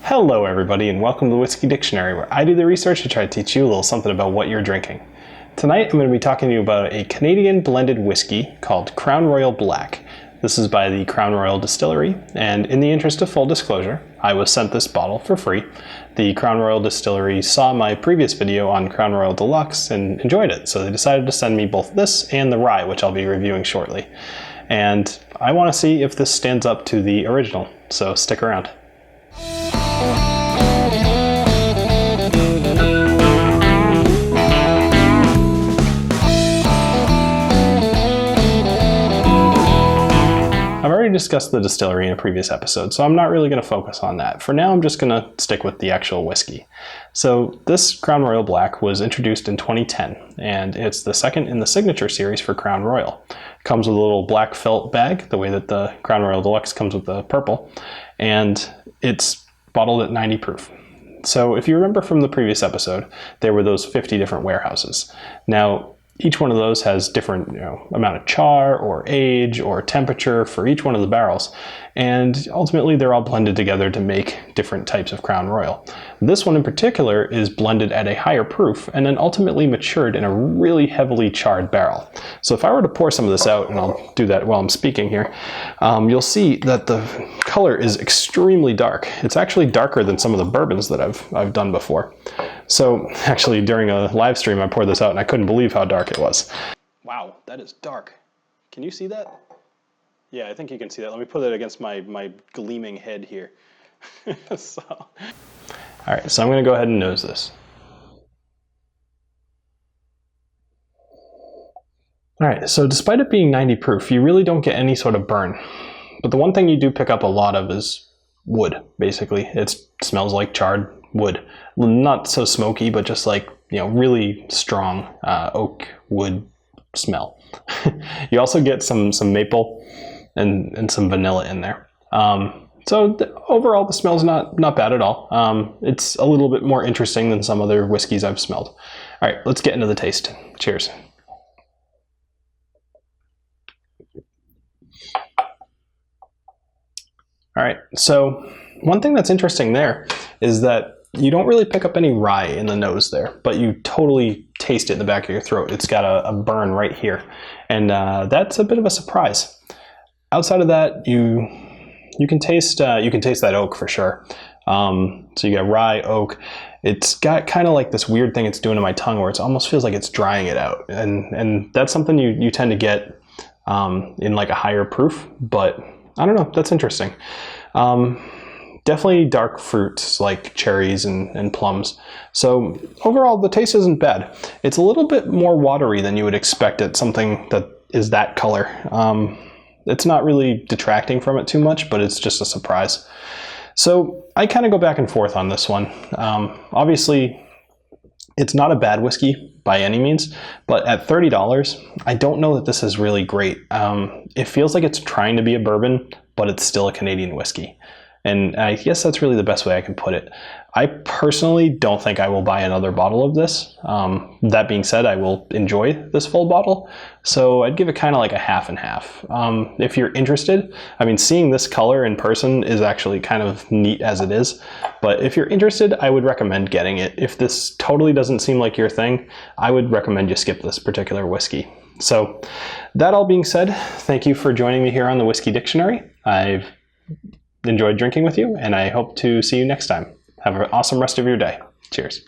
Hello everybody and welcome to the Whiskey Dictionary, where I do the research to try to teach you a little something about what you're drinking. Tonight I'm going to be talking to you about a Canadian blended whiskey called Crown Royal Black. This is by the Crown Royal Distillery, and in the interest of full disclosure, I was sent this bottle for free. The Crown Royal Distillery saw my previous video on Crown Royal Deluxe and enjoyed it, so they decided to send me both this and the rye, which I'll be reviewing shortly. And I want to see if this stands up to the original, so stick around. I've already discussed the distillery in a previous episode, so I'm not really going to focus on that. For now, I'm just going to stick with the actual whiskey. So this Crown Royal Black was introduced in 2010, and it's the second in the signature series for Crown Royal. It comes with a little black felt bag, the way that the Crown Royal Deluxe comes with the purple, and it's bottled at 90 proof. So if you remember from the previous episode, there were those 50 different warehouses. Now, each one of those has different amount of char or age or temperature for each one of the barrels, and ultimately they're all blended together to make different types of Crown Royal. This one in particular is blended at a higher proof and then ultimately matured in a really heavily charred barrel. So if I were to pour some of this out, and I'll do that while I'm speaking here, you'll see that the color is extremely dark. It's actually darker than some of the bourbons that I've done before. So actually during a live stream I poured this out and I couldn't believe how dark it was. Wow, that is dark. Can you see that? Yeah, I think you can see that. Let me put it against my gleaming head here. All right, so I'm going to go ahead and nose this. All right, so despite it being 90 proof, you really don't get any sort of burn. But the one thing you do pick up a lot of is wood, basically. It smells like charred wood. Not so smoky, but just like, really strong oak wood smell. You also get some maple and some vanilla in there. So overall, the smell's not bad at all. It's a little bit more interesting than some other whiskeys I've smelled. All right, let's get into the taste. Cheers. All right, so one thing that's interesting there is that you don't really pick up any rye in the nose there, but you totally taste it in the back of your throat. It's got a burn right here, and that's a bit of a surprise. Outside of that, you can taste that oak for sure. So you got rye, oak. It's got kind of like this weird thing it's doing to my tongue where it almost feels like it's drying it out, and that's something you tend to get in like a higher proof, but I don't know, that's interesting. Definitely dark fruits like cherries and plums. So overall, the taste isn't bad. It's a little bit more watery than you would expect at something that is that color. It's not really detracting from it too much, but it's just a surprise. So I kind of go back and forth on this one. Obviously, it's not a bad whiskey by any means, but at $30, I don't know that this is really great. It feels like it's trying to be a bourbon, but it's still a Canadian whiskey. And I guess that's really the best way I can put it. I personally don't think I will buy another bottle of this. That being said, I will enjoy this full bottle. So I'd give it kind of like a half and half. If you're interested, I mean, seeing this color in person is actually kind of neat as it is. But if you're interested, I would recommend getting it. If this totally doesn't seem like your thing, I would recommend you skip this particular whiskey. So that all being said, thank you for joining me here on the Whiskey Dictionary. I've enjoyed drinking with you, and I hope to see you next time. Have an awesome rest of your day. Cheers.